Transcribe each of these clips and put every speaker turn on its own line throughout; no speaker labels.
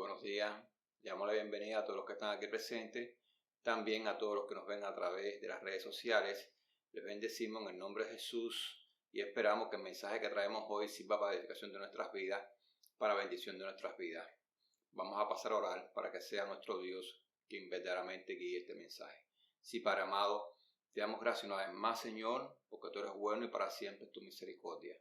Buenos días. Damos la bienvenida a todos los que están aquí presentes, también a todos los que nos ven a través de las redes sociales. Les bendecimos en el nombre de Jesús y esperamos que el mensaje que traemos hoy sirva para edificación de nuestras vidas, para bendición de nuestras vidas. Vamos a pasar a orar para que sea nuestro Dios quien verdaderamente guíe este mensaje. Sí, Padre amado, te damos gracias una vez más, Señor, porque tú eres bueno y para siempre es tu misericordia.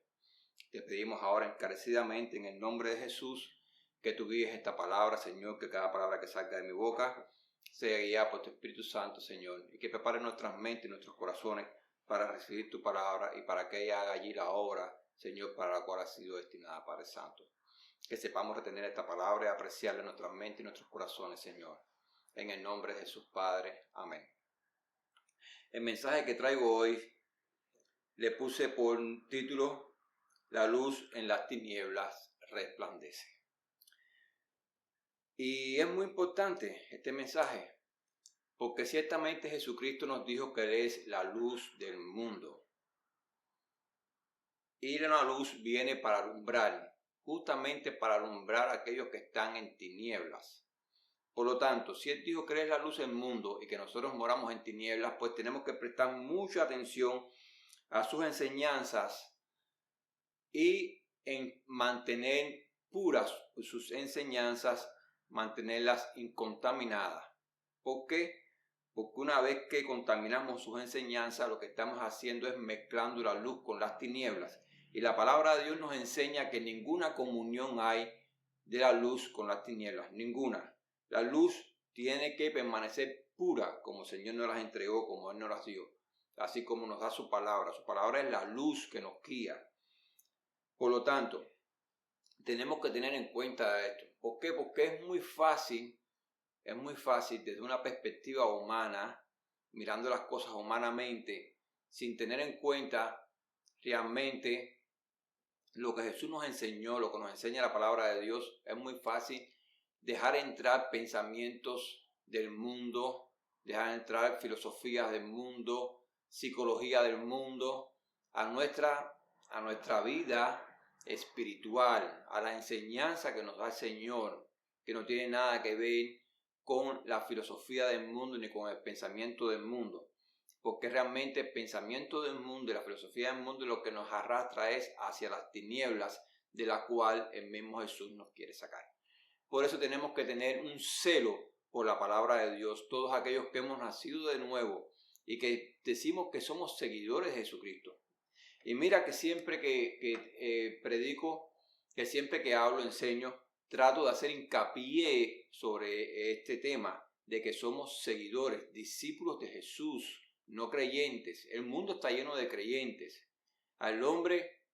Te pedimos ahora encarecidamente en el nombre de Jesús que tú guíes esta palabra, Señor, que cada palabra que salga de mi boca sea guiada por tu Espíritu Santo, Señor, y que prepare nuestras mentes y nuestros corazones para recibir tu palabra y para que ella haga allí la obra, Señor, para la cual ha sido destinada, Padre Santo. Que sepamos retener esta palabra y apreciarla en nuestras mentes y nuestros corazones, Señor. En el nombre de Jesús, Padre. Amén. El mensaje que traigo hoy le puse por título: La luz en las tinieblas resplandece. Y es muy importante este mensaje, porque ciertamente Jesucristo nos dijo que Él es la luz del mundo. Y la luz viene para alumbrar, justamente para alumbrar a aquellos que están en tinieblas. Por lo tanto, si Él dijo que Él es la luz del mundo y que nosotros moramos en tinieblas, pues tenemos que prestar mucha atención a sus enseñanzas y en mantener puras sus enseñanzas, mantenerlas incontaminadas. ¿Por qué? Porque una vez que contaminamos sus enseñanzas, lo que estamos haciendo es mezclando la luz con las tinieblas. Y la palabra de Dios nos enseña que ninguna comunión hay de la luz con las tinieblas, ninguna. La luz tiene que permanecer pura, como el Señor nos las entregó, como Él nos las dio, así como nos da su palabra. Su palabra es la luz que nos guía. Por lo tanto, tenemos que tener en cuenta esto. ¿Por qué? Porque es muy fácil desde una perspectiva humana, mirando las cosas humanamente, sin tener en cuenta realmente lo que Jesús nos enseñó, lo que nos enseña la palabra de Dios. Es muy fácil dejar entrar pensamientos del mundo, dejar entrar filosofías del mundo, psicología del mundo, a nuestra vida espiritual, a la enseñanza que nos da el Señor, que no tiene nada que ver con la filosofía del mundo ni con el pensamiento del mundo, porque realmente el pensamiento del mundo y la filosofía del mundo lo que nos arrastra es hacia las tinieblas de la cual el mismo Jesús nos quiere sacar. Por eso tenemos que tener un celo por la palabra de Dios, todos aquellos que hemos nacido de nuevo y que decimos que somos seguidores de Jesucristo. Y mira que siempre que predico, que siempre que hablo, enseño, trato de hacer hincapié sobre este tema de que somos seguidores, discípulos de Jesús, no creyentes. El mundo está lleno de creyentes. Al hombre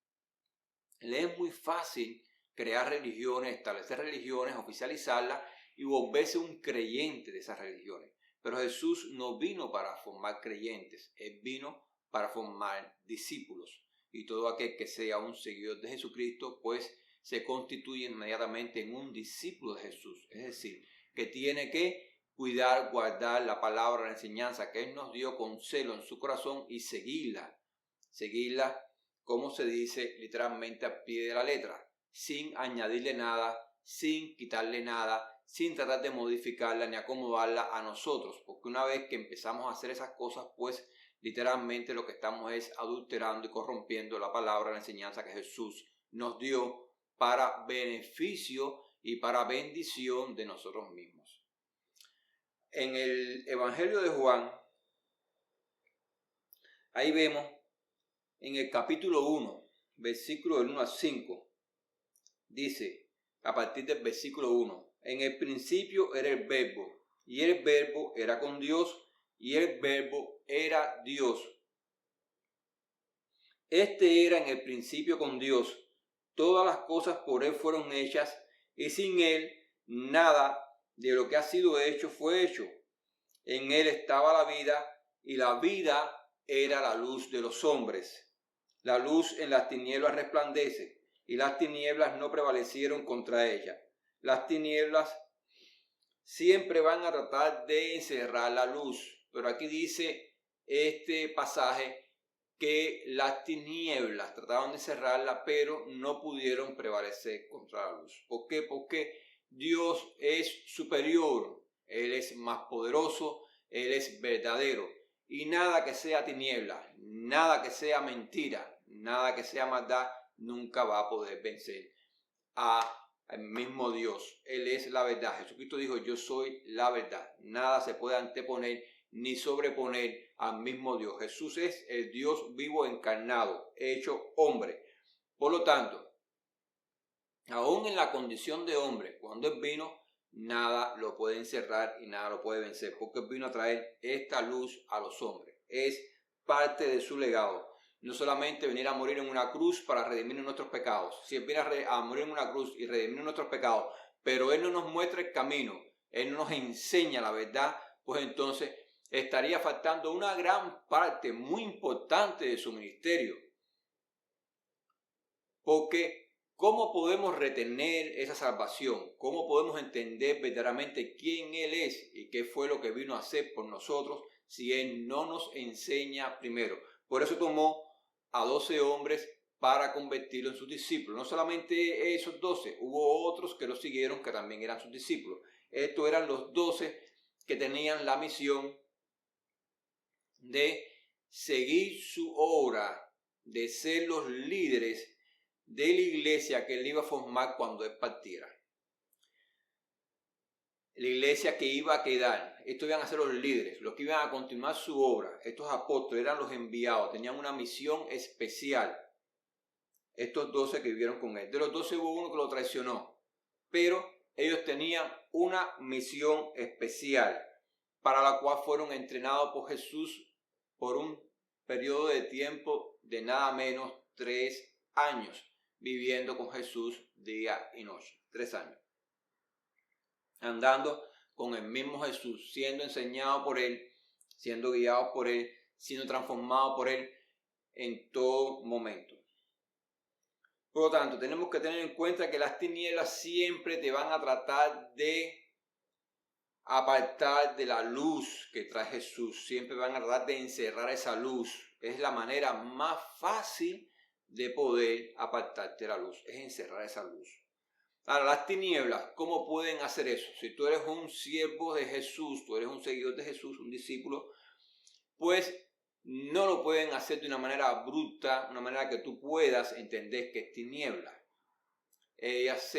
le es muy fácil crear religiones, establecer religiones, oficializarlas y volverse un creyente de esas religiones. Pero Jesús no vino para formar creyentes, Él vino para formar discípulos. Y todo aquel que sea un seguidor de Jesucristo, pues se constituye inmediatamente en un discípulo de Jesús. Es decir, que tiene que cuidar, guardar la palabra, la enseñanza que Él nos dio con celo en su corazón y seguirla. Seguirla, como se dice literalmente al pie de la letra, sin añadirle nada, sin quitarle nada, sin tratar de modificarla ni acomodarla a nosotros, porque una vez que empezamos a hacer esas cosas, pues literalmente lo que estamos es adulterando y corrompiendo la palabra, la enseñanza que Jesús nos dio para beneficio y para bendición de nosotros mismos. En el Evangelio de Juan, ahí vemos en el capítulo 1, versículo del 1 al 5, dice, a partir del versículo 1, en el principio era el verbo, y el verbo era con Dios, y el verbo era Dios. Este era en el principio con Dios. Todas las cosas por Él fueron hechas, y sin Él nada de lo que ha sido hecho fue hecho. En Él estaba la vida, y la vida era la luz de los hombres. La luz en las tinieblas resplandece, y las tinieblas no prevalecieron contra ella. Las tinieblas siempre van a tratar de encerrar la luz, pero aquí dice este pasaje que las tinieblas trataron de cerrarla, pero no pudieron prevalecer contra la luz. ¿Por qué? Porque Dios es superior, Él es más poderoso, Él es verdadero. Y nada que sea tiniebla, nada que sea mentira, nada que sea maldad, nunca va a poder vencer al mismo Dios. Él es la verdad. Jesucristo dijo, yo soy la verdad. Nada se puede anteponer ni sobreponer al mismo Dios. Jesús es el Dios vivo encarnado, hecho hombre. Por lo tanto, aún en la condición de hombre, cuando Él vino, nada lo puede encerrar y nada lo puede vencer, porque Él vino a traer esta luz a los hombres. Es parte de su legado. No solamente venir a morir en una cruz para redimir nuestros pecados. Si Él viene a morir en una cruz y redimir nuestros pecados, pero Él no nos muestra el camino, Él no nos enseña la verdad, pues entonces estaría faltando una gran parte muy importante de su ministerio. Porque ¿cómo podemos retener esa salvación? ¿Cómo podemos entender verdaderamente quién Él es y qué fue lo que vino a hacer por nosotros si Él no nos enseña primero? Por eso tomó a 12 hombres para convertirlos en sus discípulos. No solamente esos 12, hubo otros que los siguieron que también eran sus discípulos. Estos eran los 12 que tenían la misión de seguir su obra, de ser los líderes de la iglesia que Él iba a formar cuando Él partiera. La iglesia que iba a quedar, estos iban a ser los líderes, los que iban a continuar su obra. Estos apóstoles eran los enviados, tenían una misión especial. Estos 12 que vivieron con Él. De los 12 hubo uno que lo traicionó, pero ellos tenían una misión especial para la cual fueron entrenados por Jesús por un periodo de tiempo de nada menos 3 años, viviendo con Jesús día y noche. 3 años. Andando con el mismo Jesús, siendo enseñado por Él, siendo guiado por Él, siendo transformado por Él en todo momento. Por lo tanto, tenemos que tener en cuenta que las tinieblas siempre te van a tratar de apartar de la luz que trae Jesús. Siempre van a tratar de encerrar esa luz. Es la manera más fácil de poder apartarte de la luz, es encerrar esa luz. Ahora, las tinieblas, ¿cómo pueden hacer eso? Si tú eres un siervo de Jesús, tú eres un seguidor de Jesús, un discípulo, pues no lo pueden hacer de una manera bruta, una manera que tú puedas entender que es tiniebla. Ellas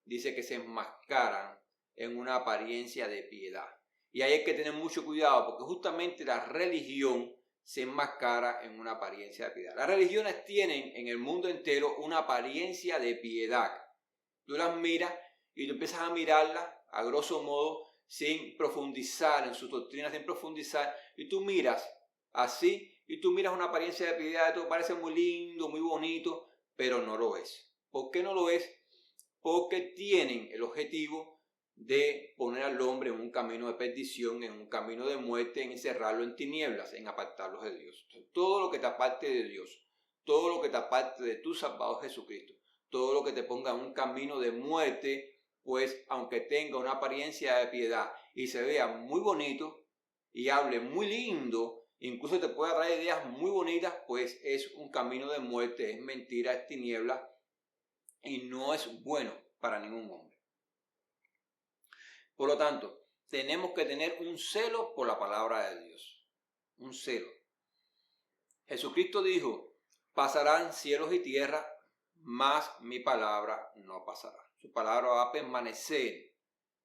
dice que se enmascaran en una apariencia de piedad. Y ahí hay que tener mucho cuidado, porque justamente la religión se enmascara en una apariencia de piedad. Las religiones tienen en el mundo entero una apariencia de piedad. Tú las miras y tú empiezas a mirarlas a grosso modo sin profundizar en sus doctrinas, sin profundizar, y tú miras así y tú miras una apariencia de piedad, todo parece muy lindo, muy bonito, pero no lo es. ¿Por qué no lo es? Porque tienen el objetivo de poner al hombre en un camino de perdición, en un camino de muerte, en encerrarlo en tinieblas, en apartarlos de Dios. Todo lo que te aparte de Dios, todo lo que te aparte de tu Salvador Jesucristo, todo lo que te ponga en un camino de muerte, pues aunque tenga una apariencia de piedad y se vea muy bonito y hable muy lindo, incluso te pueda traer ideas muy bonitas, pues es un camino de muerte, es mentira, es tiniebla y no es bueno para ningún hombre. Por lo tanto, tenemos que tener un celo por la palabra de Dios. Un celo. Jesucristo dijo, pasarán cielos y tierra, mas mi palabra no pasará. Su palabra va a permanecer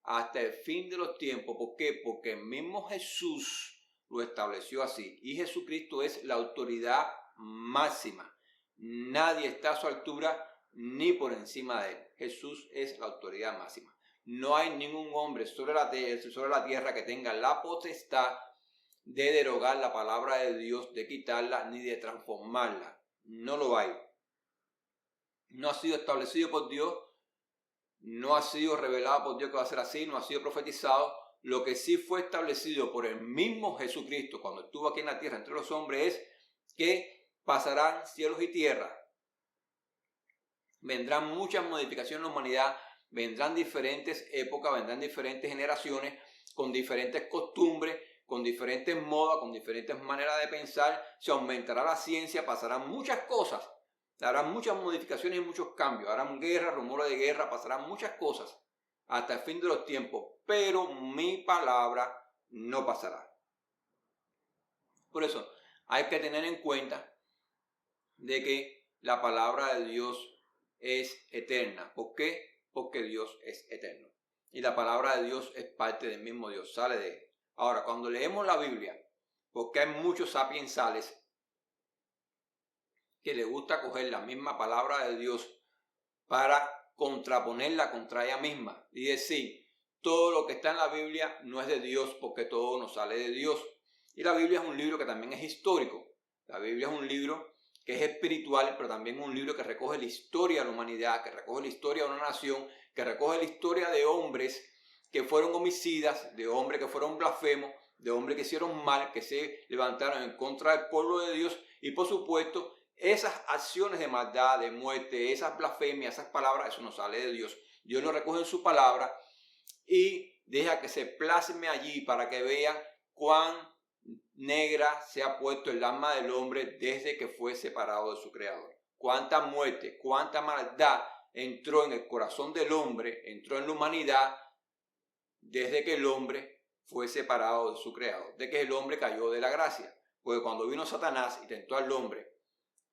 hasta el fin de los tiempos. ¿Por qué? Porque el mismo Jesús lo estableció así. Y Jesucristo es la autoridad máxima. Nadie está a su altura ni por encima de él. Jesús es la autoridad máxima. No hay ningún hombre sobre la tierra que tenga la potestad de derogar la palabra de Dios, de quitarla ni de transformarla. No lo hay. No ha sido establecido por Dios, no ha sido revelado por Dios que va a ser así, no ha sido profetizado. Lo que sí fue establecido por el mismo Jesucristo cuando estuvo aquí en la tierra entre los hombres es que pasarán cielos y tierra. Vendrán muchas modificaciones en la humanidad, vendrán diferentes épocas, vendrán diferentes generaciones con diferentes costumbres, con diferentes modas, con diferentes maneras de pensar. Se aumentará la ciencia, pasarán muchas cosas. Habrá muchas modificaciones y muchos cambios. Harán guerra, rumores de guerra, pasarán muchas cosas. hasta el fin de los tiempos, pero mi palabra no pasará. Por eso hay que tener en cuenta de que la palabra de Dios es eterna. ¿Por qué? Porque Dios es eterno. Y la palabra de Dios es parte del mismo Dios, sale de él. Ahora, cuando leemos la Biblia, porque hay muchos sapiensales que les gusta coger la misma palabra de Dios para contraponerla contra ella misma y decir, todo lo que está en la Biblia no es de Dios porque todo nos sale de Dios. Y la Biblia es un libro que también es histórico. La Biblia es un libro que es espiritual, pero también es un libro que recoge la historia de la humanidad, que recoge la historia de una nación, que recoge la historia de hombres que fueron homicidas, de hombres que fueron blasfemos, de hombres que hicieron mal, que se levantaron en contra del pueblo de Dios y por supuesto esas acciones de maldad, de muerte, esas blasfemias, esas palabras, eso no sale de Dios. Dios lo recoge en su palabra y deja que se plasme allí para que vean cuán negra se ha puesto el alma del hombre desde que fue separado de su creador. Cuánta muerte, cuánta maldad entró en el corazón del hombre, entró en la humanidad desde que el hombre fue separado de su creador, de que el hombre cayó de la gracia. Porque cuando vino Satanás y tentó al hombre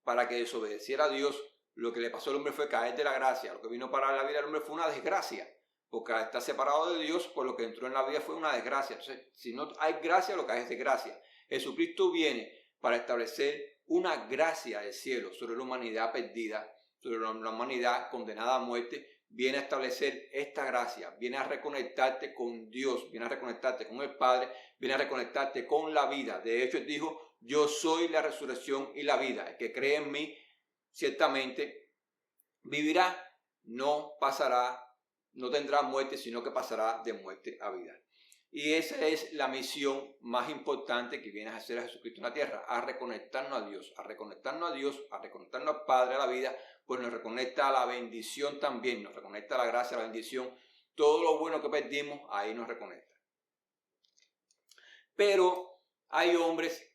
para que desobedeciera a Dios, lo que le pasó al hombre fue caer de la gracia. Lo que vino para la vida del hombre fue una desgracia, porque al estar separado de Dios, por lo que entró en la vida fue una desgracia. Entonces, si no hay gracia, lo que hay es desgracia. Jesucristo viene para establecer una gracia del cielo sobre la humanidad perdida, sobre la humanidad condenada a muerte. Viene a establecer esta gracia, viene a reconectarte con Dios, viene a reconectarte con el Padre, viene a reconectarte con la vida. De hecho, Él dijo, yo soy la resurrección y la vida. El que cree en mí, ciertamente vivirá, no pasará, no tendrá muerte, sino que pasará de muerte a vida. Y esa es la misión más importante que viene a hacer a Jesucristo en la tierra, a reconectarnos a Dios, a reconectarnos a Dios, a reconectarnos al Padre, a la vida, pues nos reconecta a la bendición también, nos reconecta a la gracia, a la bendición, todo lo bueno que perdimos, ahí nos reconecta. Pero hay hombres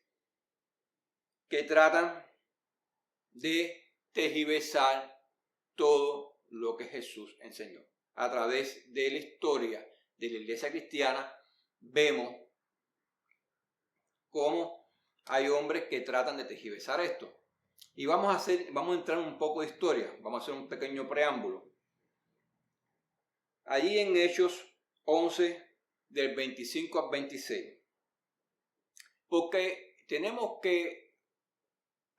que tratan de tergiversar todo lo que Jesús enseñó. A través de la historia de la iglesia cristiana, vemos cómo hay hombres que tratan de tergiversar esto. Y vamos a entrar en un poco de historia, vamos a hacer un pequeño preámbulo. Allí en Hechos 11, del 25 al 26. Porque tenemos que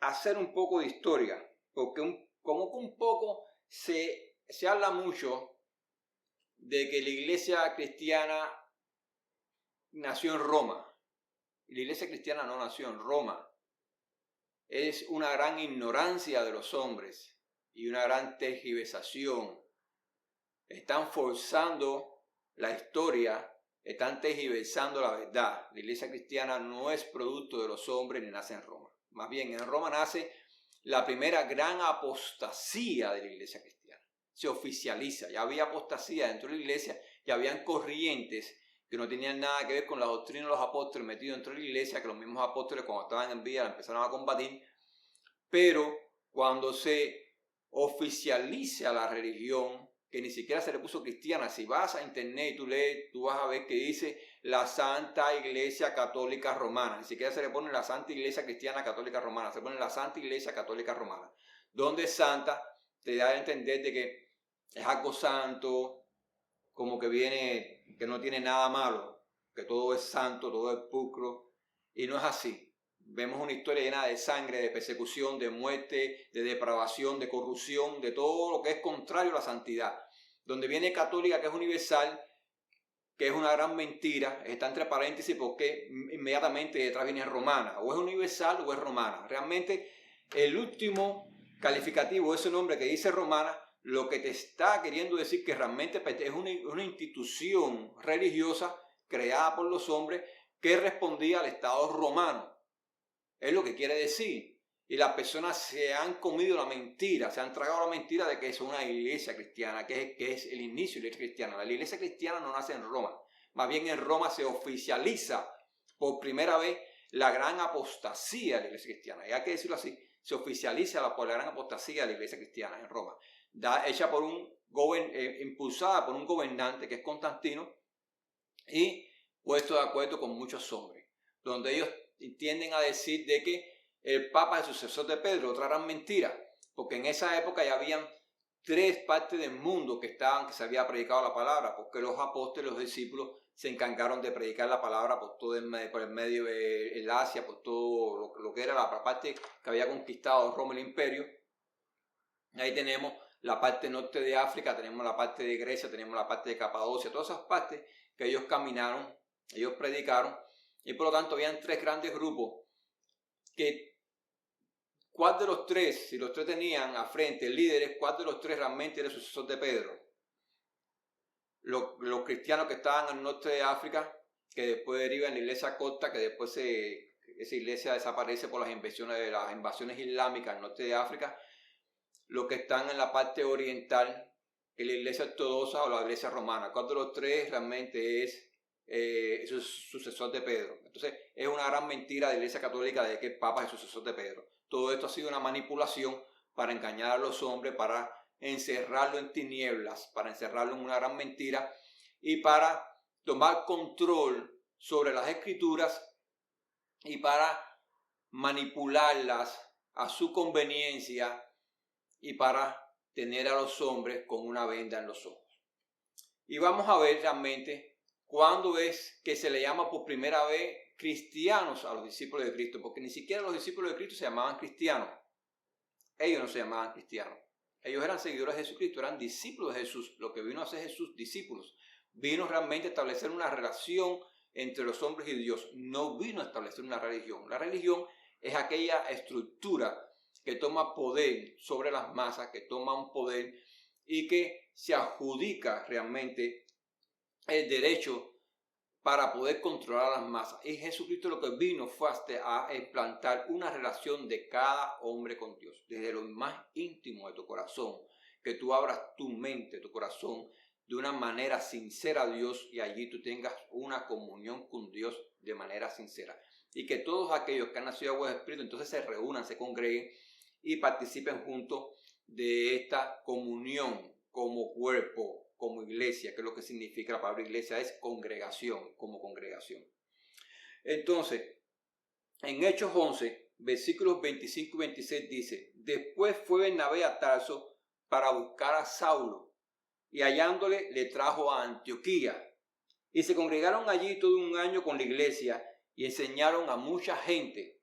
hacer un poco de historia, porque como que un poco se habla mucho de que la iglesia cristiana nació en Roma. Y la iglesia cristiana no nació en Roma. Es una gran ignorancia de los hombres y una gran tergiversación. Están forzando la historia, están tergiversando la verdad. La iglesia cristiana no es producto de los hombres ni nace en Roma. Más bien, en Roma nace la primera gran apostasía de la iglesia cristiana. Se oficializa, ya había apostasía dentro de la iglesia, ya habían corrientes que no tenían nada que ver con la doctrina de los apóstoles metidos dentro de la iglesia, que los mismos apóstoles cuando estaban en vida la empezaron a combatir. Pero cuando se oficializa la religión, que ni siquiera se le puso cristiana, si vas a internet y tú lees, tú vas a ver que dice la Santa Iglesia Católica Romana, ni siquiera se le pone la Santa Iglesia Cristiana Católica Romana, se pone la Santa Iglesia Católica Romana. Donde santa te da a entender de que es algo santo, como que viene, que no tiene nada malo, que todo es santo, todo es pulcro, y no es así. Vemos una historia llena de sangre, de persecución, de muerte, de depravación, de corrupción, de todo lo que es contrario a la santidad. Donde viene católica, que es universal, que es una gran mentira, está entre paréntesis porque inmediatamente detrás viene romana. O es universal o es romana. Realmente el último calificativo de ese nombre que dice romana, lo que te está queriendo decir que realmente es una institución religiosa creada por los hombres que respondía al Estado romano. Es lo que quiere decir. Y las personas se han comido la mentira, se han tragado la mentira de que es una iglesia cristiana, que es el inicio de la iglesia cristiana. La iglesia cristiana no nace en Roma. Más bien en Roma se oficializa por primera vez la gran apostasía de la iglesia cristiana. Y hay que decirlo así, se oficializa por la gran apostasía de la iglesia cristiana en Roma. Hecha por un impulsada por un gobernante que es Constantino y puesto de acuerdo con muchos hombres, donde ellos tienden a decir de que el Papa es el sucesor de Pedro, otra gran mentira, porque en esa época ya habían 3 partes del mundo que se había predicado la palabra, porque los apóstoles, los discípulos, se encargaron de predicar la palabra por todo por el medio de Asia, por todo lo que era la parte que había conquistado Roma el imperio. Ahí tenemos la parte norte de África, tenemos la parte de Grecia, tenemos la parte de Capadocia, todas esas partes que ellos caminaron, ellos predicaron, y por lo tanto habían 3 grandes grupos que ¿cuál de los 3, si los 3 tenían a frente líderes, cuál de los 3 realmente era el sucesor de Pedro? Los cristianos que estaban al norte de África, que después derivan en la iglesia copta, que después esa iglesia desaparece por las invasiones islámicas al norte de África. Los que están en la parte oriental, en la iglesia ortodoxa o la iglesia romana. ¿Cuál de los 3 realmente es el sucesor de Pedro? Entonces es una gran mentira de la iglesia católica de que el Papa es el sucesor de Pedro. Todo esto ha sido una manipulación para engañar a los hombres, para encerrarlo en tinieblas, para encerrarlo en una gran mentira y para tomar control sobre las escrituras y para manipularlas a su conveniencia y para tener a los hombres con una venda en los ojos. Y vamos a ver realmente cuándo es que se le llama por primera vez cristianos a los discípulos de Cristo, porque ni siquiera los discípulos de Cristo se llamaban cristianos. Ellos no se llamaban cristianos. Ellos eran seguidores de Jesucristo, eran discípulos de Jesús. Lo que vino a hacer Jesús, discípulos, vino realmente a establecer una relación entre los hombres y Dios. No vino a establecer una religión. La religión es aquella estructura que toma poder sobre las masas, que toma un poder y que se adjudica realmente el derecho para poder controlar a las masas. Y Jesucristo lo que vino fue a implantar una relación de cada hombre con Dios, desde lo más íntimo de tu corazón, que tú abras tu mente, tu corazón, de una manera sincera a Dios y allí tú tengas una comunión con Dios de manera sincera. Y que todos aquellos que han nacido de agua de Espíritu entonces se reúnan, se congreguen y participen juntos de esta comunión como cuerpo, como iglesia, que es lo que significa la palabra iglesia, es congregación, como congregación. Entonces, en Hechos 11, versículos 25 y 26 dice: después fue Bernabé a Tarso para buscar a Saulo, y hallándole le trajo a Antioquía. Y se congregaron allí todo un año con la iglesia y enseñaron a mucha gente.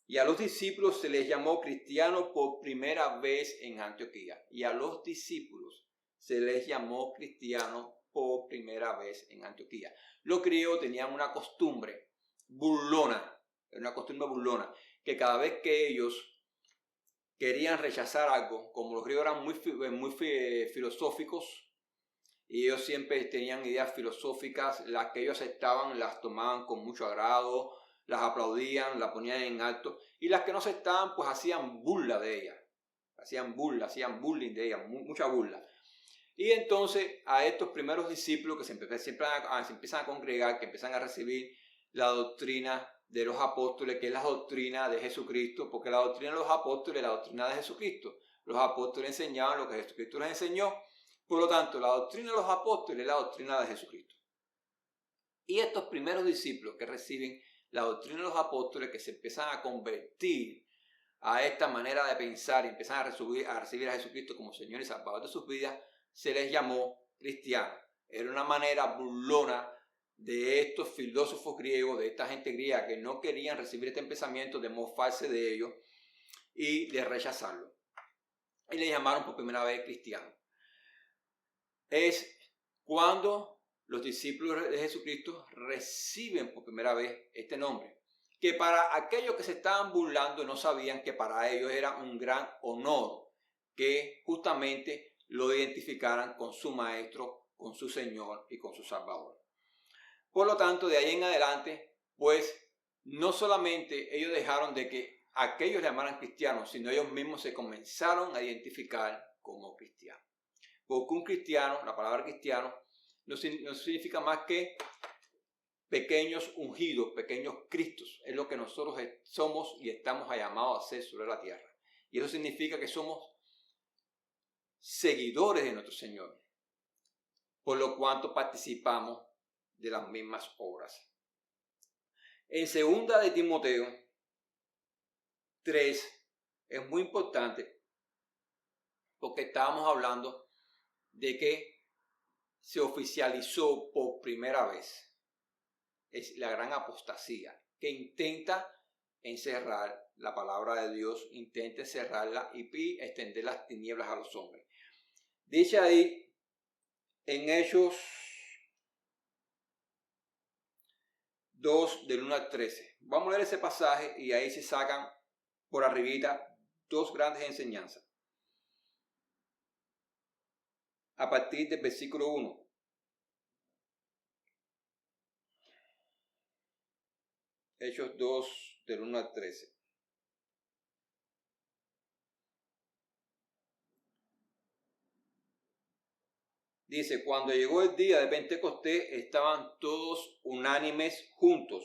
Y a los discípulos se les llamó cristianos por primera vez en Antioquía. Y a los discípulos se les llamó cristianos por primera vez en Antioquía. Los griegos tenían una costumbre burlona, que cada vez que ellos querían rechazar algo, como los griegos eran muy filosóficos, y ellos siempre tenían ideas filosóficas, las que ellos aceptaban las tomaban con mucho agrado, las aplaudían, las ponían en alto, y las que no aceptaban pues hacían burla de ellas, hacían bullying de ellas, mucha burla. Y entonces a estos primeros discípulos que se empiezan a congregar, que empiezan a recibir la doctrina de los apóstoles, que es la doctrina de Jesucristo, porque la doctrina de los apóstoles es la doctrina de Jesucristo. Los apóstoles enseñaban lo que Jesucristo les enseñó, por lo tanto la doctrina de los apóstoles es la doctrina de Jesucristo. Y estos primeros discípulos que reciben la doctrina de los apóstoles, que se empiezan a convertir a esta manera de pensar y empiezan a recibir a Jesucristo como Señor y Salvador de sus vidas, se les llamó cristianos. Era una manera burlona de estos filósofos griegos, de esta gente griega que no querían recibir este pensamiento, de mofarse de ellos y de rechazarlo. Y le llamaron por primera vez cristianos. Es cuando los discípulos de Jesucristo reciben por primera vez este nombre, que para aquellos que se estaban burlando no sabían que para ellos era un gran honor que justamente lo identificaran con su maestro, con su Señor y con su Salvador. Por lo tanto, de ahí en adelante, pues no solamente ellos dejaron de que aquellos llamaran cristianos, sino ellos mismos se comenzaron a identificar como cristianos. Porque un cristiano, la palabra cristiano, no significa más que pequeños ungidos, pequeños cristos. Es lo que nosotros somos y estamos llamados a ser sobre la tierra. Y eso significa que somos seguidores de nuestro Señor, por lo cuanto participamos de las mismas obras. En 2 de Timoteo 3 es muy importante porque estábamos hablando de que se oficializó por primera vez es la gran apostasía que intenta encerrar la palabra de Dios, intenta cerrarla y extender las tinieblas a los hombres. Dice ahí en Hechos 2 del 1 al 13. Vamos a leer ese pasaje y ahí se sacan por arribita dos grandes enseñanzas. A partir del versículo 1. Hechos 2 del 1 al 13. Dice, cuando llegó el día de Pentecostés, estaban todos unánimes juntos.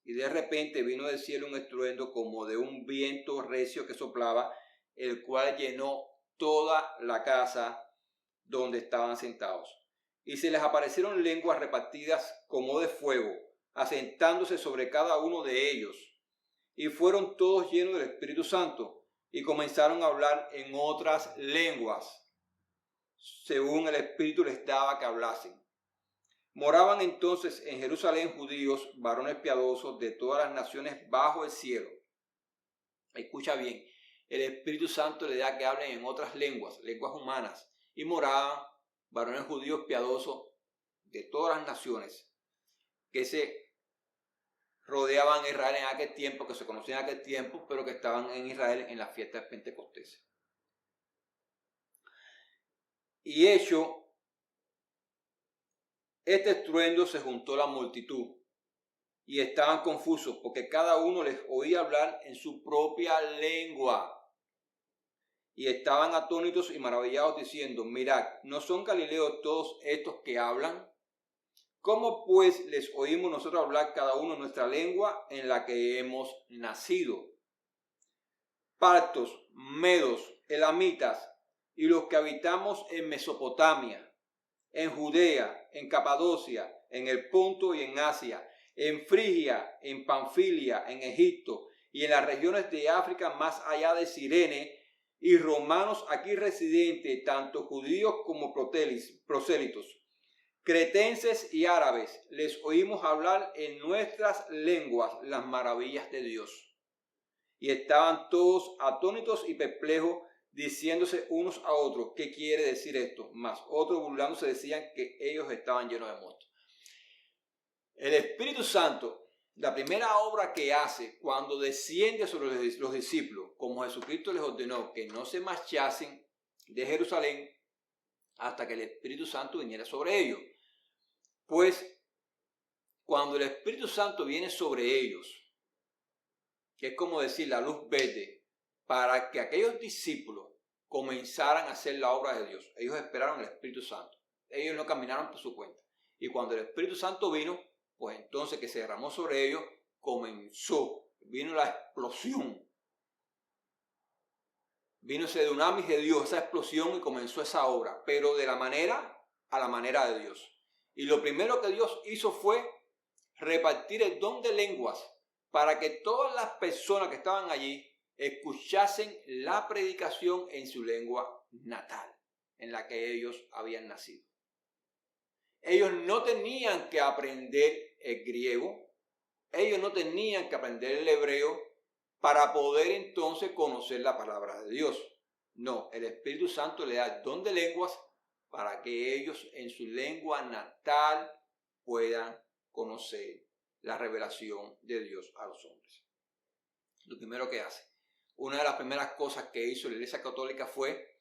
Y de repente vino del cielo un estruendo como de un viento recio que soplaba, el cual llenó toda la casa donde estaban sentados. Y se les aparecieron lenguas repartidas como de fuego, asentándose sobre cada uno de ellos. Y fueron todos llenos del Espíritu Santo, y comenzaron a hablar en otras lenguas, según el Espíritu les daba que hablasen. Moraban entonces en Jerusalén judíos, varones piadosos de todas las naciones bajo el cielo. Escucha bien, el Espíritu Santo le da que hablen en otras lenguas, lenguas humanas, y moraban varones judíos piadosos de todas las naciones que se rodeaban a Israel en aquel tiempo, que se conocían en aquel tiempo, pero que estaban en Israel en la fiesta de Pentecostés. Y hecho este estruendo, se juntó la multitud y estaban confusos porque cada uno les oía hablar en su propia lengua. Y estaban atónitos y maravillados diciendo, mirad, ¿no son galileos todos estos que hablan? ¿Cómo pues les oímos nosotros hablar cada uno en nuestra lengua en la que hemos nacido? Partos, medos, elamitas y los que habitamos en Mesopotamia, en Judea, en Capadocia, en el Ponto y en Asia, en Frigia, en Panfilia, en Egipto y en las regiones de África más allá de Cirene, y romanos aquí residentes, tanto judíos como prosélitos, cretenses y árabes, les oímos hablar en nuestras lenguas las maravillas de Dios. Y estaban todos atónitos y perplejos, diciéndose unos a otros, ¿qué quiere decir esto? Mas otros burlándose decían que ellos estaban llenos de mosto. El Espíritu Santo, la primera obra que hace cuando desciende sobre los discípulos, como Jesucristo les ordenó que no se marchasen de Jerusalén hasta que el Espíritu Santo viniera sobre ellos. Pues cuando el Espíritu Santo viene sobre ellos, que es como decir la luz verde, para que aquellos discípulos comenzaran a hacer la obra de Dios. Ellos esperaron el Espíritu Santo. Ellos no caminaron por su cuenta. Y cuando el Espíritu Santo vino, pues entonces que se derramó sobre ellos, vino la explosión. Vino ese dunamis de Dios, esa explosión, y comenzó esa obra, pero de la manera a la manera de Dios. Y lo primero que Dios hizo fue repartir el don de lenguas para que todas las personas que estaban allí escuchasen la predicación en su lengua natal, en la que ellos habían nacido. Ellos no tenían que aprender el griego, ellos no tenían que aprender el hebreo para poder entonces conocer la palabra de Dios. No, el Espíritu Santo le da el don de lenguas para que ellos en su lengua natal puedan conocer la revelación de Dios a los hombres. Lo primero que hace, una de las primeras cosas que hizo la Iglesia Católica fue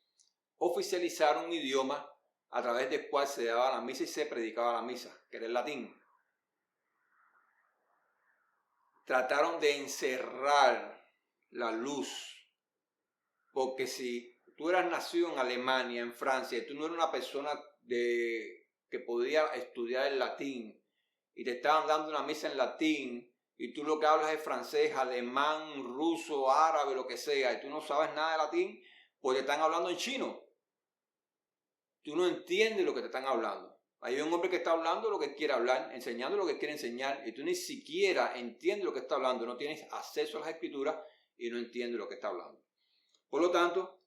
oficializar un idioma a través del cual se daba la misa y se predicaba la misa, que era el latín. Trataron de encerrar la luz, porque si tú eras nacido en Alemania, en Francia, y tú no eras una persona que podía estudiar el latín, y te estaban dando una misa en latín, y tú lo que hablas es francés, alemán, ruso, árabe, lo que sea, y tú no sabes nada de latín, pues te están hablando en chino. tú no entiendes lo que te están hablando. Hay un hombre que está hablando lo que quiere hablar, enseñando lo que quiere enseñar, y tú ni siquiera entiendes lo que está hablando, no tienes acceso a las escrituras y no entiendes lo que está hablando. Por lo tanto,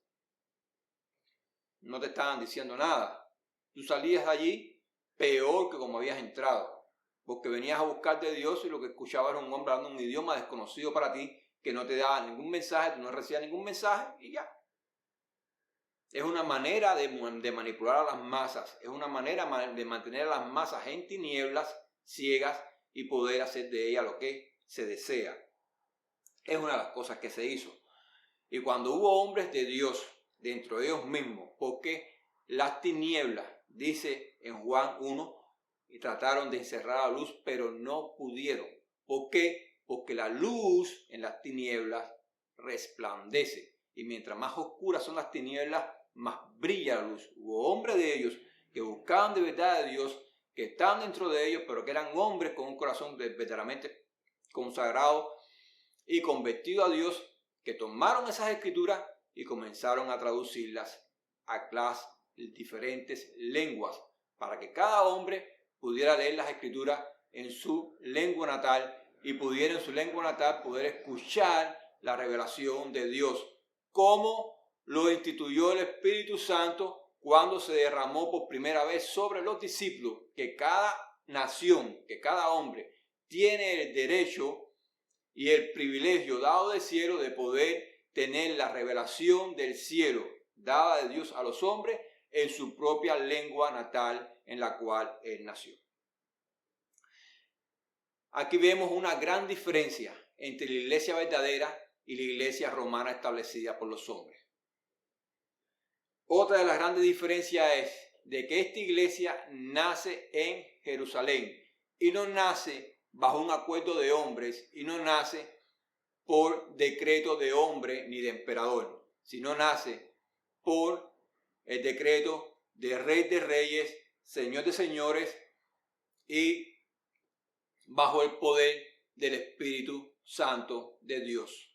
no te estaban diciendo nada. Tú salías de allí peor que como habías entrado, porque venías a buscar de Dios y lo que escuchabas era un hombre hablando un idioma desconocido para ti, que no te daba ningún mensaje, tú no recibías ningún mensaje y ya. Es una manera de manipular a las masas, es una manera de mantener a las masas en tinieblas, ciegas, y poder hacer de ellas lo que se desea. Es una de las cosas que se hizo. Y cuando hubo hombres de Dios dentro de ellos mismos, porque las tinieblas, dice en Juan 1, y trataron de encerrar la luz, pero no pudieron. ¿Por qué? Porque la luz en las tinieblas resplandece. Y mientras más oscuras son las tinieblas, más brilla la luz. Hubo hombres de ellos que buscaban de verdad a Dios, que estaban dentro de ellos, pero que eran hombres con un corazón verdaderamente consagrado y convertido a Dios, que tomaron esas escrituras y comenzaron a traducirlas a las diferentes lenguas, para que cada hombre pudiera leer las escrituras en su lengua natal y pudiera en su lengua natal poder escuchar la revelación de Dios, como lo instituyó el Espíritu Santo cuando se derramó por primera vez sobre los discípulos, que cada nación, que cada hombre tiene el derecho y el privilegio dado del cielo de poder tener la revelación del cielo dada de Dios a los hombres en su propia lengua natal en la cual él nació. Aquí vemos una gran diferencia entre la iglesia verdadera y la iglesia romana establecida por los hombres. Otra de las grandes diferencias es de que esta iglesia nace en Jerusalén y no nace bajo un acuerdo de hombres y no nace por decreto de hombre ni de emperador, sino nace por el decreto de Rey de Reyes, Señor de Señores y bajo el poder del Espíritu Santo de Dios.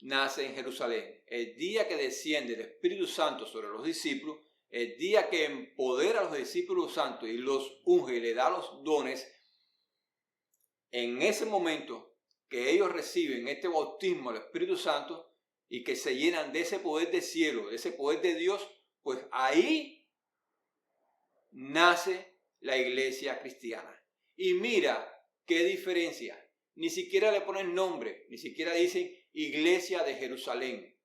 Nace en Jerusalén. El día que desciende el Espíritu Santo sobre los discípulos, el día que empodera a los discípulos santos y los unge y le da los dones, en ese momento que ellos reciben este bautismo del Espíritu Santo y que se llenan de ese poder del cielo, de ese poder de Dios, pues ahí nace la iglesia cristiana. Y mira qué diferencia. Ni siquiera le ponen nombre, ni siquiera dicen Iglesia de Jerusalén.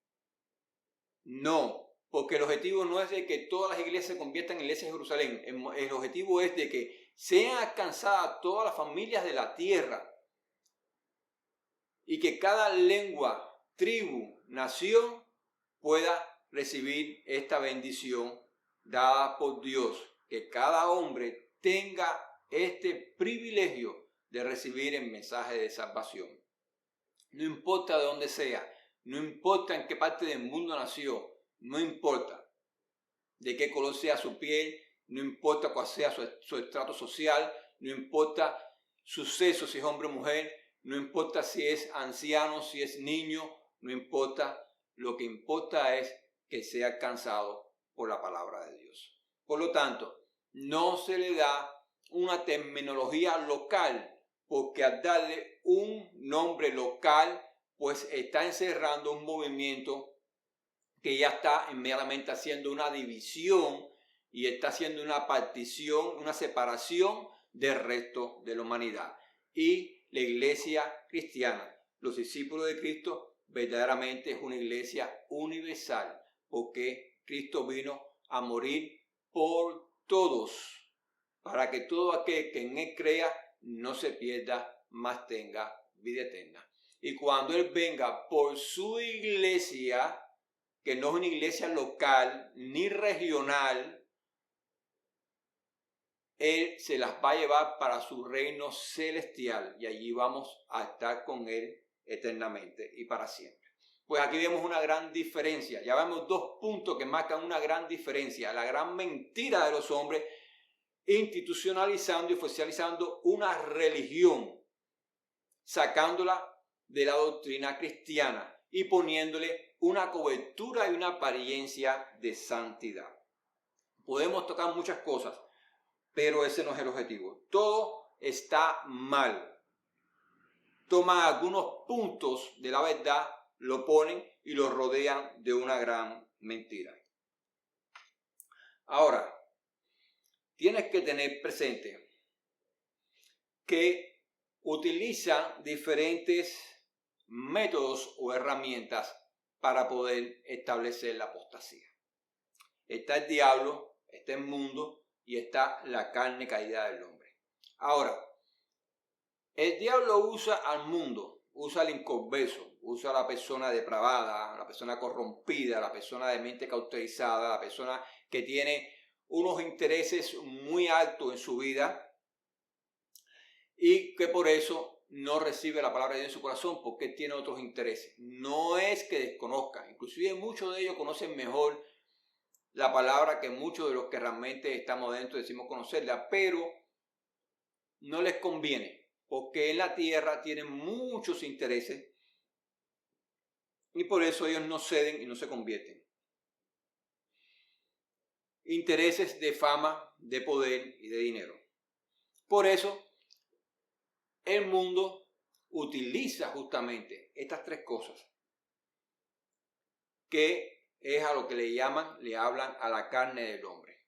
No, porque el objetivo no es de que todas las iglesias se conviertan en iglesias de Jerusalén. El objetivo es de que sean alcanzadas todas las familias de la tierra y que cada lengua, tribu, nación pueda recibir esta bendición dada por Dios. Que cada hombre tenga este privilegio de recibir el mensaje de salvación. No importa de dónde sea, no importa en qué parte del mundo nació, no importa de qué color sea su piel, no importa cuál sea su estrato social, no importa su sexo, si es hombre o mujer, no importa si es anciano, si es niño, no importa, lo que importa es que sea alcanzado por la palabra de Dios. Por lo tanto, no se le da una terminología local, porque al darle un nombre local, pues está encerrando un movimiento que ya está inmediatamente haciendo una división y está haciendo una partición, una separación del resto de la humanidad. Y la iglesia cristiana, los discípulos de Cristo, verdaderamente es una iglesia universal, porque Cristo vino a morir por todos, para que todo aquel que en él crea no se pierda, mas tenga vida eterna. Y cuando él venga por su iglesia, que no es una iglesia local ni regional, él se las va a llevar para su reino celestial y allí vamos a estar con él eternamente y para siempre. Pues aquí vemos una gran diferencia. Ya vemos dos puntos que marcan una gran diferencia. La gran mentira de los hombres institucionalizando y oficializando una religión, sacándola de la doctrina cristiana y poniéndole una cobertura y una apariencia de santidad. Podemos tocar muchas cosas, pero ese no es el objetivo. Todo está mal. Toman algunos puntos de la verdad, lo ponen y lo rodean de una gran mentira. Ahora, tienes que tener presente que utilizan diferentes métodos o herramientas para poder establecer la apostasía. Está el diablo, está el mundo y está la carne caída del hombre. Ahora, el diablo usa al mundo, usa al inconverso, usa a la persona depravada, la persona corrompida, la persona de mente cauterizada, la persona que tiene unos intereses muy altos en su vida y que por eso no recibe la palabra de Dios en su corazón porque tiene otros intereses. No es que desconozca, inclusive muchos de ellos conocen mejor la palabra que muchos de los que realmente estamos dentro decimos conocerla, pero no les conviene. Porque en la tierra tienen muchos intereses y por eso ellos no ceden y no se convierten. Intereses de fama, de poder y de dinero. Por eso el mundo utiliza justamente estas tres cosas, que es a lo que le hablan a la carne del hombre.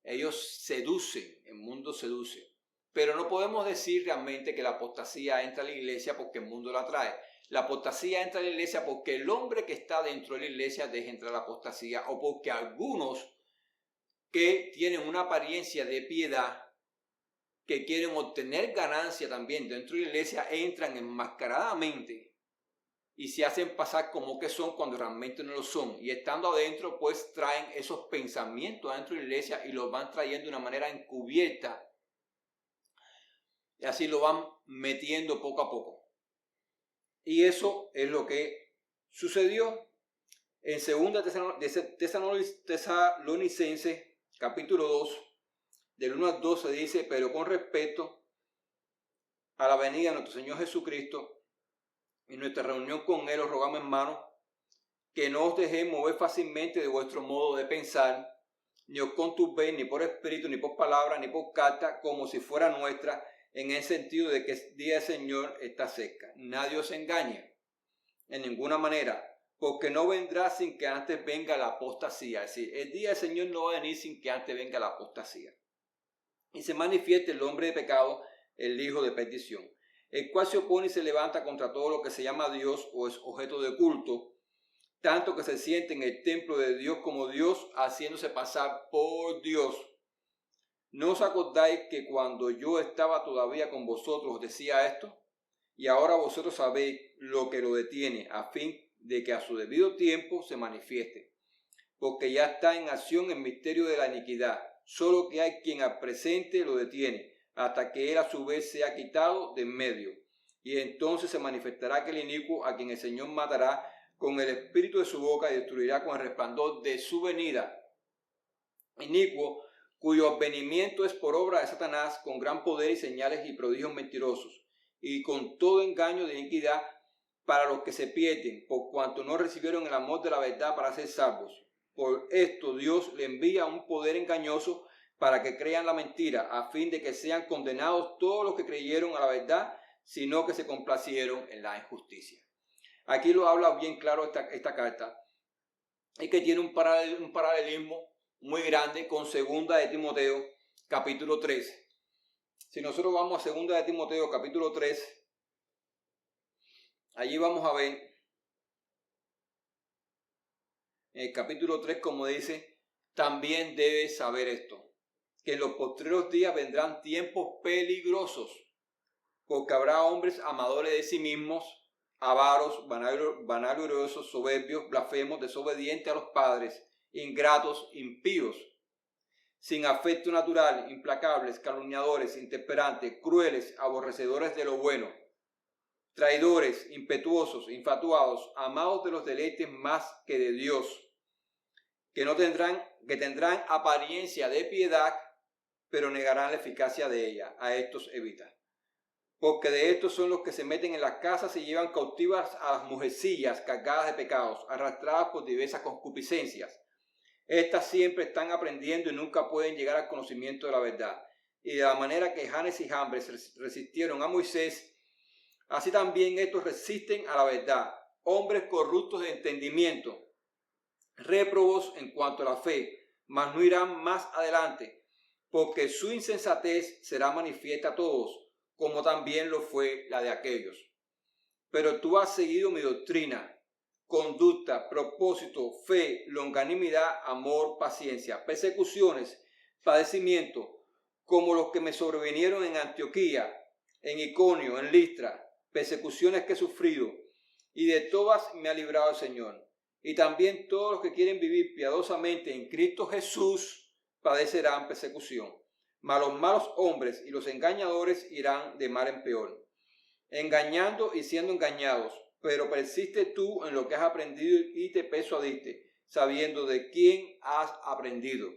Ellos seducen, el mundo seduce. Pero no podemos decir realmente que la apostasía entra a la iglesia porque el mundo la trae. La apostasía entra a la iglesia porque el hombre que está dentro de la iglesia deja entrar la apostasía o porque algunos que tienen una apariencia de piedad, que quieren obtener ganancia también dentro de la iglesia, entran enmascaradamente y se hacen pasar como que son cuando realmente no lo son. Y estando adentro, pues traen esos pensamientos adentro de la iglesia y los van trayendo de una manera encubierta. Y así lo van metiendo poco a poco. Y eso es lo que sucedió en 2 Tesalonicenses capítulo 2, del 1 al 12 dice: pero con respecto a la venida de nuestro Señor Jesucristo y nuestra reunión con Él, os rogamos, hermanos, que no os dejéis mover fácilmente de vuestro modo de pensar, ni os conturbéis ni por espíritu, ni por palabra, ni por carta, como si fuera nuestra, en el sentido de que el día del Señor está cerca. Nadie os engañe en ninguna manera, porque no vendrá sin que antes venga la apostasía. Es decir, el día del Señor no va a venir sin que antes venga la apostasía. Y se manifieste el hombre de pecado, el hijo de perdición, el cual se opone y se levanta contra todo lo que se llama Dios o es objeto de culto, tanto que se siente en el templo de Dios como Dios, haciéndose pasar por Dios. ¿No os acordáis que cuando yo estaba todavía con vosotros os decía esto? Y ahora vosotros sabéis lo que lo detiene, a fin de que a su debido tiempo se manifieste. Porque ya está en acción el misterio de la iniquidad, solo que hay quien al presente lo detiene, hasta que él a su vez sea quitado de en medio. Y entonces se manifestará aquel inicuo a quien el Señor matará con el espíritu de su boca y destruirá con el resplandor de su venida. Inicuo, cuyo advenimiento es por obra de Satanás, con gran poder y señales y prodigios mentirosos, y con todo engaño de iniquidad para los que se pierden, por cuanto no recibieron el amor de la verdad para ser salvos. Por esto Dios le envía un poder engañoso para que crean la mentira, a fin de que sean condenados todos los que creyeron a la verdad, sino que se complacieron en la injusticia. Aquí lo habla bien claro esta carta, y que tiene un paralelismo muy grande con 2 de Timoteo capítulo 3. Si nosotros vamos a 2 de Timoteo capítulo 3, allí vamos a ver en el capítulo 3 como dice: también debes saber esto, que en los postreros días vendrán tiempos peligrosos, porque habrá hombres amadores de sí mismos, avaros, vanagloriosos, soberbios, blasfemos, desobedientes a los padres, ingratos, impíos, sin afecto natural, implacables, calumniadores, intemperantes, crueles, aborrecedores de lo bueno, traidores, impetuosos, infatuados, amados de los deleites más que de Dios, que tendrán apariencia de piedad, pero negarán la eficacia de ella. A estos evita. Porque de estos son los que se meten en las casas y llevan cautivas a las mujercillas cargadas de pecados, arrastradas por diversas concupiscencias, Estas siempre están aprendiendo y nunca pueden llegar al conocimiento de la verdad. Y de la manera que Janes y Jambres resistieron a Moisés, así también estos resisten a la verdad. Hombres corruptos de entendimiento, réprobos en cuanto a la fe, mas no irán más adelante, porque su insensatez será manifiesta a todos, como también lo fue la de aquellos. Pero tú has seguido mi doctrina, conducta, propósito, fe, longanimidad, amor, paciencia, persecuciones, padecimiento, como los que me sobrevinieron en Antioquía, en Iconio, en Listra, persecuciones que he sufrido, y de todas me ha librado el Señor. Y también todos los que quieren vivir piadosamente en Cristo Jesús padecerán persecución. Mas los malos hombres y los engañadores irán de mal en peor, engañando y siendo engañados. Pero persiste tú en lo que has aprendido y te persuadiste, sabiendo de quién has aprendido,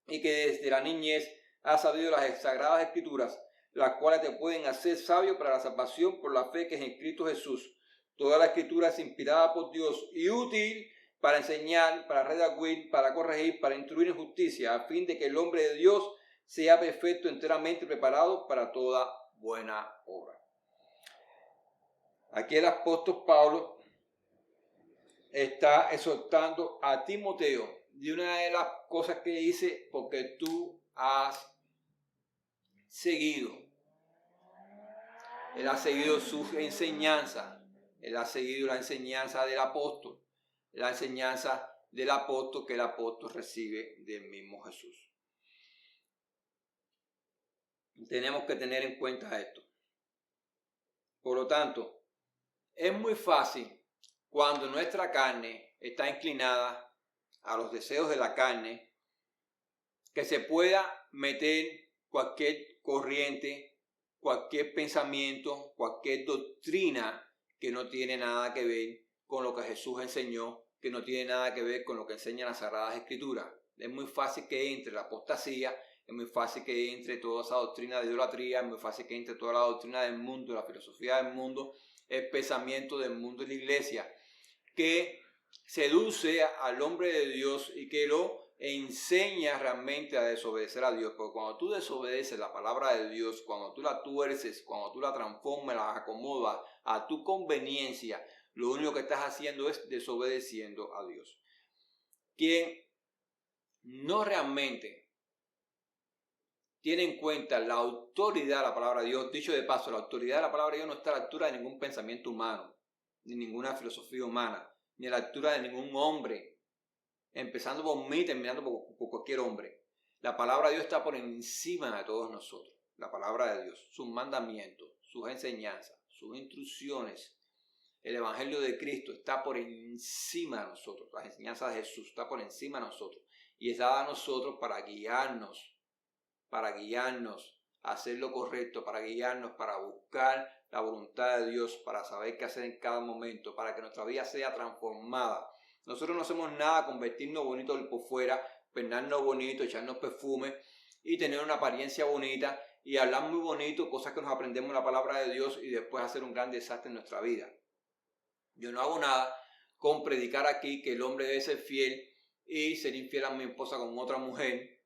y que desde la niñez has sabido las sagradas escrituras, las cuales te pueden hacer sabio para la salvación por la fe que es en Cristo Jesús. Toda la escritura es inspirada por Dios y útil para enseñar, para redarguir, para corregir, para instruir en justicia, a fin de que el hombre de Dios sea perfecto, enteramente preparado para toda buena obra. Aquí el apóstol Pablo está exhortando a Timoteo de una de las cosas que dice, porque tú has seguido. Él ha seguido sus enseñanzas. Él ha seguido la enseñanza del apóstol. La enseñanza del apóstol que el apóstol recibe del mismo Jesús. Tenemos que tener en cuenta esto. Por lo tanto, es muy fácil cuando nuestra carne está inclinada a los deseos de la carne, que se pueda meter cualquier corriente, cualquier pensamiento, cualquier doctrina que no tiene nada que ver con lo que Jesús enseñó, que no tiene nada que ver con lo que enseñan las Sagradas Escrituras. Es muy fácil que entre la apostasía, es muy fácil que entre toda esa doctrina de idolatría, es muy fácil que entre toda la doctrina del mundo, la filosofía del mundo, el pensamiento del mundo y la iglesia, que seduce al hombre de Dios y que lo enseña realmente a desobedecer a Dios. Porque cuando tú desobedeces la palabra de Dios, cuando tú la tuerces, cuando tú la transformas, la acomodas a tu conveniencia, lo único que estás haciendo es desobedeciendo a Dios. Quien no realmente tiene en cuenta la autoridad de la palabra de Dios, dicho de paso, la autoridad de la palabra de Dios no está a la altura de ningún pensamiento humano, ni ninguna filosofía humana, ni a la altura de ningún hombre, empezando por mí, terminando por cualquier hombre. La palabra de Dios está por encima de todos nosotros. La palabra de Dios, sus mandamientos, sus enseñanzas, sus instrucciones, el evangelio de Cristo está por encima de nosotros. Las enseñanzas de Jesús está por encima de nosotros y es dada a nosotros para guiarnos a hacer lo correcto, para guiarnos, para buscar la voluntad de Dios, para saber qué hacer en cada momento, para que nuestra vida sea transformada. Nosotros no hacemos nada con vestirnos bonito por fuera, peinarnos bonito, echarnos perfume y tener una apariencia bonita y hablar muy bonito, cosas que nos aprendemos en la palabra de Dios y después hacer un gran desastre en nuestra vida. Yo no hago nada con predicar aquí que el hombre debe ser fiel y ser infiel a mi esposa con otra mujer.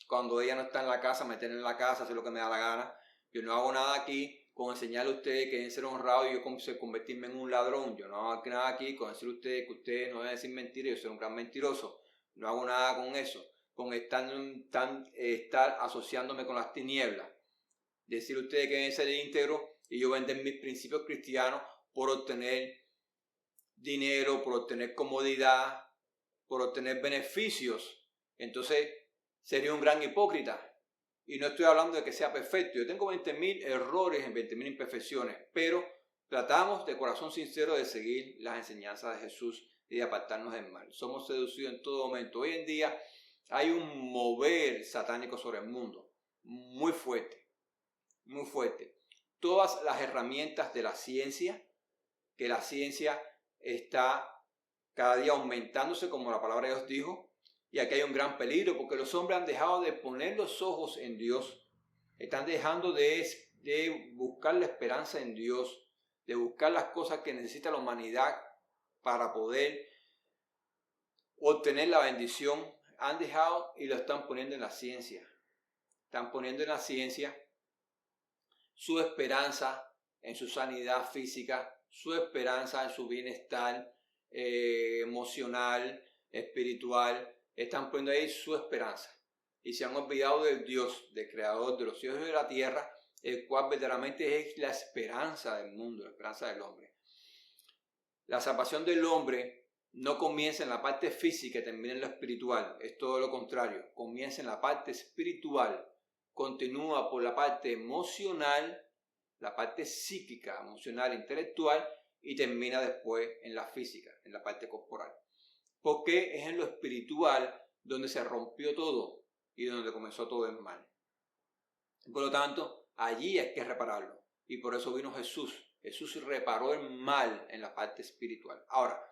Cuando ella no está en la casa, meterla en la casa, hacer lo que me da la gana. Yo no hago nada aquí con enseñarle a ustedes que deben ser honrados y yo convertirme en un ladrón. Yo no hago nada aquí con decirle a ustedes que ustedes no deben decir mentiras, yo soy un gran mentiroso. No hago nada con eso, con estar asociándome con las tinieblas. Decirle a ustedes que deben ser íntegros y yo vender mis principios cristianos por obtener dinero, por obtener comodidad, por obtener beneficios. Entonces sería un gran hipócrita. Y no estoy hablando de que sea perfecto. Yo tengo 20.000 errores en 20.000 imperfecciones, pero tratamos de corazón sincero de seguir las enseñanzas de Jesús y de apartarnos del mal. Somos seducidos en todo momento. Hoy en día hay un mover satánico sobre el mundo muy fuerte, muy fuerte. Todas las herramientas de la ciencia, que la ciencia está cada día aumentándose, como la palabra de Dios dijo, y aquí hay un gran peligro porque los hombres han dejado de poner los ojos en Dios, están dejando de buscar la esperanza en Dios, de buscar las cosas que necesita la humanidad para poder obtener la bendición, han dejado y lo están poniendo en la ciencia. Están poniendo en la ciencia su esperanza en su sanidad física, su esperanza en su bienestar emocional, espiritual. Están poniendo ahí su esperanza. Y se han olvidado del Dios, del creador de los cielos y de la tierra, el cual verdaderamente es la esperanza del mundo, la esperanza del hombre. La salvación del hombre no comienza en la parte física y termina en lo espiritual. Es todo lo contrario. Comienza en la parte espiritual, continúa por la parte emocional, la parte psíquica, emocional, intelectual, y termina después en la física, en la parte corporal. Porque es en lo espiritual donde se rompió todo y donde comenzó todo el mal. Por lo tanto, allí hay que repararlo. Y por eso vino Jesús. Jesús reparó el mal en la parte espiritual. Ahora,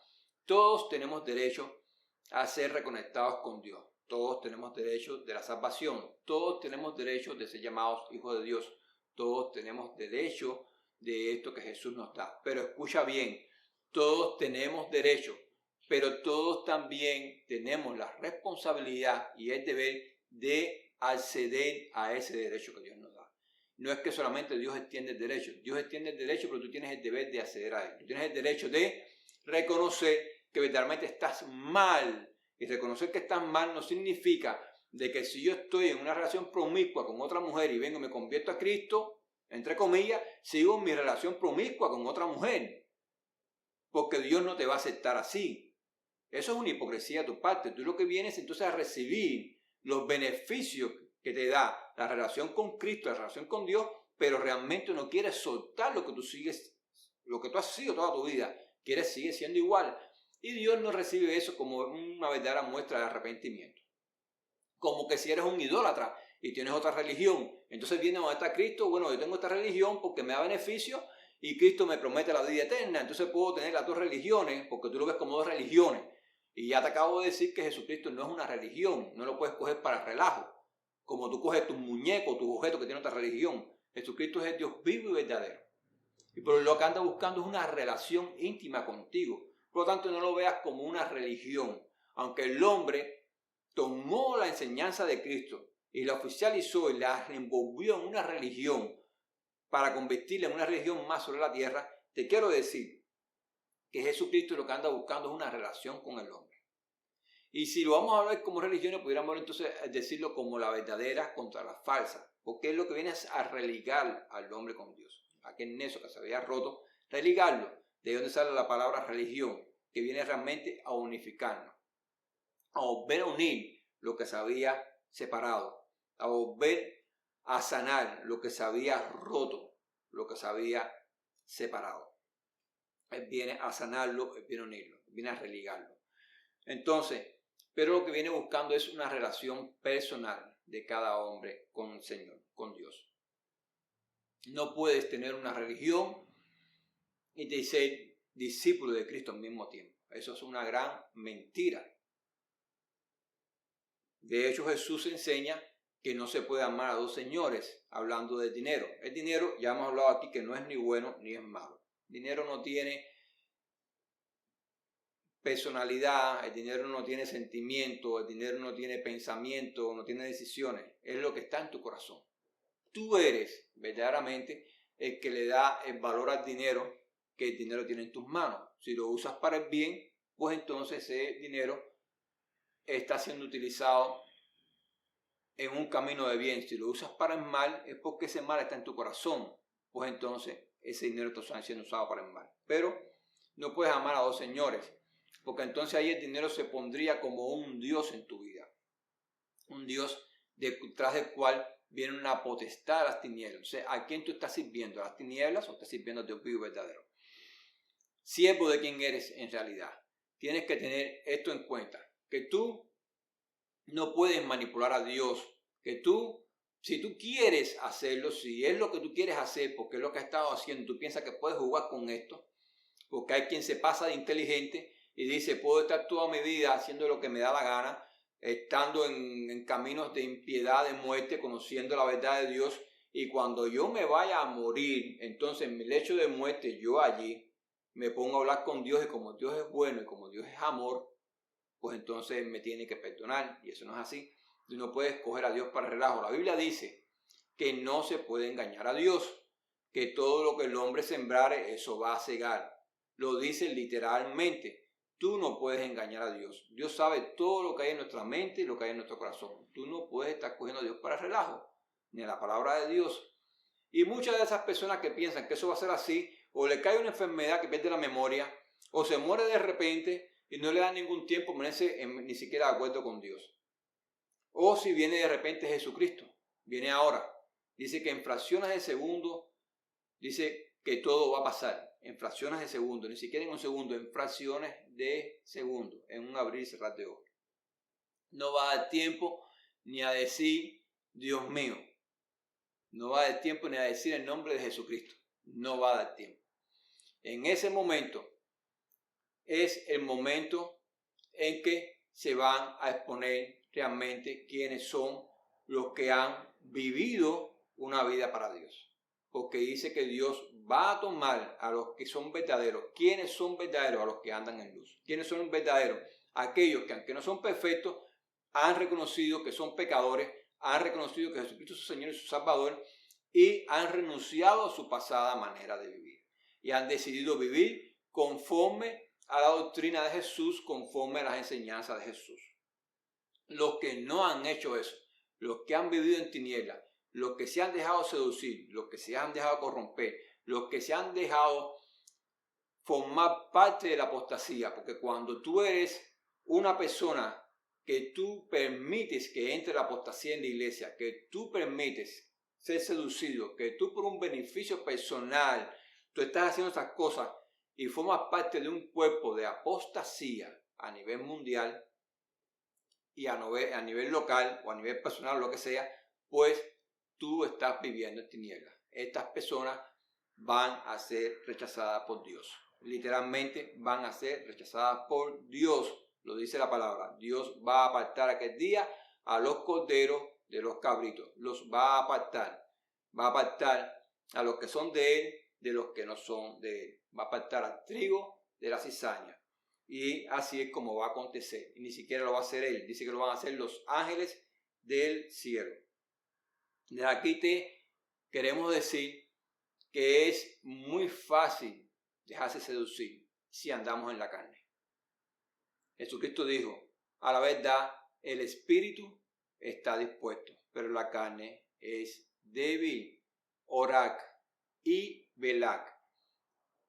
todos tenemos derecho a ser reconectados con Dios. Todos tenemos derecho de la salvación. Todos tenemos derecho de ser llamados hijos de Dios. Todos tenemos derecho de esto que Jesús nos da. Pero escucha bien, todos tenemos derecho, pero todos también tenemos la responsabilidad y el deber de acceder a ese derecho que Dios nos da. No es que solamente Dios extiende el derecho. Dios extiende el derecho, pero tú tienes el deber de acceder a él. Tú tienes el derecho de reconocer que verdaderamente estás mal. Y reconocer que estás mal no significa de que si yo estoy en una relación promiscua con otra mujer y vengo y me convierto a Cristo, entre comillas, sigo en mi relación promiscua con otra mujer. Porque Dios no te va a aceptar así. Eso es una hipocresía de tu parte. Tú lo que vienes entonces a recibir los beneficios que te da la relación con Cristo, la relación con Dios, pero realmente no quieres soltar lo que tú sigues, lo que tú has sido toda tu vida. Quieres seguir siendo igual. Y Dios no recibe eso como una verdadera muestra de arrepentimiento. Como que si eres un idólatra y tienes otra religión, entonces viene donde está Cristo, bueno, yo tengo esta religión porque me da beneficio y Cristo me promete la vida eterna, entonces puedo tener las dos religiones porque tú lo ves como dos religiones. Y ya te acabo de decir que Jesucristo no es una religión, no lo puedes coger para relajo, como tú coges tus muñecos, tus objetos que tienen otra religión. Jesucristo es el Dios vivo y verdadero. Y por lo que anda buscando es una relación íntima contigo. Por lo tanto, no lo veas como una religión. Aunque el hombre tomó la enseñanza de Cristo y la oficializó y la envolvió en una religión para convertirla en una religión más sobre la tierra, te quiero decir que Jesucristo lo que anda buscando es una relación con el hombre. Y si lo vamos a ver como religiones, pudiéramos entonces decirlo como la verdadera contra la falsa, porque es lo que viene a religar al hombre con Dios. Aquel necio que se había roto, religarlo. De donde sale la palabra religión, que viene realmente a unificarnos, a volver a unir lo que se había separado, a volver a sanar lo que se había roto, lo que se había separado. Él viene a sanarlo, él viene a unirlo, él viene a religarlo. Entonces, pero lo que viene buscando es una relación personal de cada hombre con el Señor, con Dios. No puedes tener una religión y te ser discípulo de Cristo al mismo tiempo. Eso es una gran mentira. De hecho, Jesús enseña que no se puede amar a dos señores hablando de dinero. El dinero, ya hemos hablado aquí, que no es ni bueno ni es malo. El dinero no tiene personalidad, el dinero no tiene sentimiento, el dinero no tiene pensamiento, no tiene decisiones. Es lo que está en tu corazón. Tú eres verdaderamente el que le da el valor al dinero que el dinero tiene en tus manos. Si lo usas para el bien, pues entonces ese dinero está siendo utilizado en un camino de bien. Si lo usas para el mal, es porque ese mal está en tu corazón. Pues entonces ese dinero está siendo usado para el mal. Pero no puedes amar a dos señores, porque entonces ahí el dinero se pondría como un Dios en tu vida. Un Dios detrás del cual viene una potestad de las tinieblas. O sea, ¿a quién tú estás sirviendo? ¿A las tinieblas o estás sirviendo a Dios vivo y verdadero? Siervo de quién eres en realidad. Tienes que tener esto en cuenta, que tú no puedes manipular a Dios, que tú, si tú quieres hacerlo, si es lo que tú quieres hacer, porque es lo que has estado haciendo, tú piensas que puedes jugar con esto, porque hay quien se pasa de inteligente y dice, puedo estar toda mi vida haciendo lo que me da la gana, estando en caminos de impiedad, de muerte, conociendo la verdad de Dios, y cuando yo me vaya a morir, entonces en mi lecho de muerte, yo allí me pongo a hablar con Dios, y como Dios es bueno y como Dios es amor, pues entonces Él me tiene que perdonar, y eso no es así. Tú no puedes escoger a Dios para relajo. La Biblia dice que no se puede engañar a Dios, que todo lo que el hombre sembrare, eso va a segar. Lo dice literalmente. Tú no puedes engañar a Dios. Dios sabe todo lo que hay en nuestra mente y lo que hay en nuestro corazón. Tú no puedes estar cogiendo a Dios para relajo, ni a la palabra de Dios. Y muchas de esas personas que piensan que eso va a ser así, o le cae una enfermedad que pierde la memoria, o se muere de repente y no le da ningún tiempo ponerse ni siquiera de acuerdo con Dios. O si viene de repente Jesucristo, viene ahora. Dice que en fracciones de segundo, dice que todo va a pasar. En fracciones de segundo, ni siquiera en un segundo, en fracciones de segundo, en un abrir y cerrar de ojos. No va a dar tiempo ni a decir, Dios mío. No va a dar tiempo ni a decir el nombre de Jesucristo. No va a dar tiempo. En ese momento es el momento en que se van a exponer realmente quiénes son los que han vivido una vida para Dios. Porque dice que Dios va a tomar a los que son verdaderos. ¿Quiénes son verdaderos? A los que andan en luz. ¿Quiénes son verdaderos? Aquellos que, aunque no son perfectos, han reconocido que son pecadores, han reconocido que Jesucristo es su Señor y su Salvador, y han renunciado a su pasada manera de vivir. Y han decidido vivir conforme a la doctrina de Jesús, conforme a las enseñanzas de Jesús. Los que no han hecho eso, los que han vivido en tinieblas, los que se han dejado seducir, los que se han dejado corromper, los que se han dejado formar parte de la apostasía, porque cuando tú eres una persona que tú permites que entre la apostasía en la iglesia, que tú permites ser seducido, que tú por un beneficio personal, tú estás haciendo esas cosas y formas parte de un cuerpo de apostasía a nivel mundial y a nivel local o a nivel personal, lo que sea, pues tú estás viviendo en tinieblas. Estas personas van a ser rechazadas por Dios. Literalmente van a ser rechazadas por Dios. Lo dice la palabra. Dios va a apartar aquel día a los corderos de los cabritos. Los va a apartar. Va a apartar a los que son de Él de los que no son de Él. Va a apartar al trigo de la cizaña. Y así es como va a acontecer. Y ni siquiera lo va a hacer Él. Dice que lo van a hacer los ángeles del cielo. Desde aquí te queremos decir que es muy fácil dejarse seducir si andamos en la carne. Jesucristo dijo, a la verdad, el espíritu está dispuesto, pero la carne es débil. Orad y velad.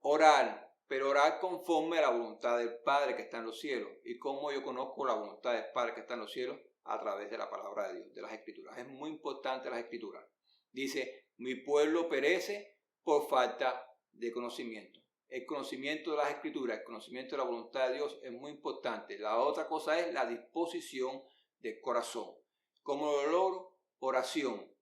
Orar, pero orar conforme a la voluntad del Padre que está en los cielos. ¿Y cómo yo conozco la voluntad del Padre que está en los cielos? A través de la palabra de Dios, de las Escrituras. Es muy importante las Escrituras. Dice, mi pueblo perece por falta de conocimiento. El conocimiento de las Escrituras, el conocimiento de la voluntad de Dios es muy importante. La otra cosa es la disposición del corazón. ¿Cómo lo logro? Oración.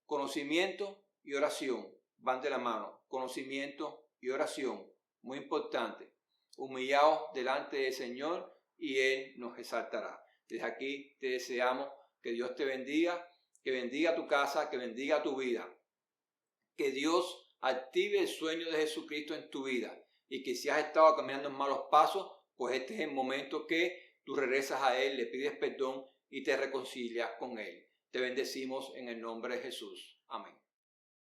Conocimiento y oración van de la mano. Conocimiento y oración, muy importante. Humillaos delante del Señor y Él nos exaltará. Desde aquí te deseamos que Dios te bendiga, que bendiga tu casa, que bendiga tu vida. Que Dios active el sueño de Jesucristo en tu vida y que si has estado caminando en malos pasos, pues este es el momento que tú regresas a Él, le pides perdón y te reconcilias con Él. Te bendecimos en el nombre de Jesús. Amén.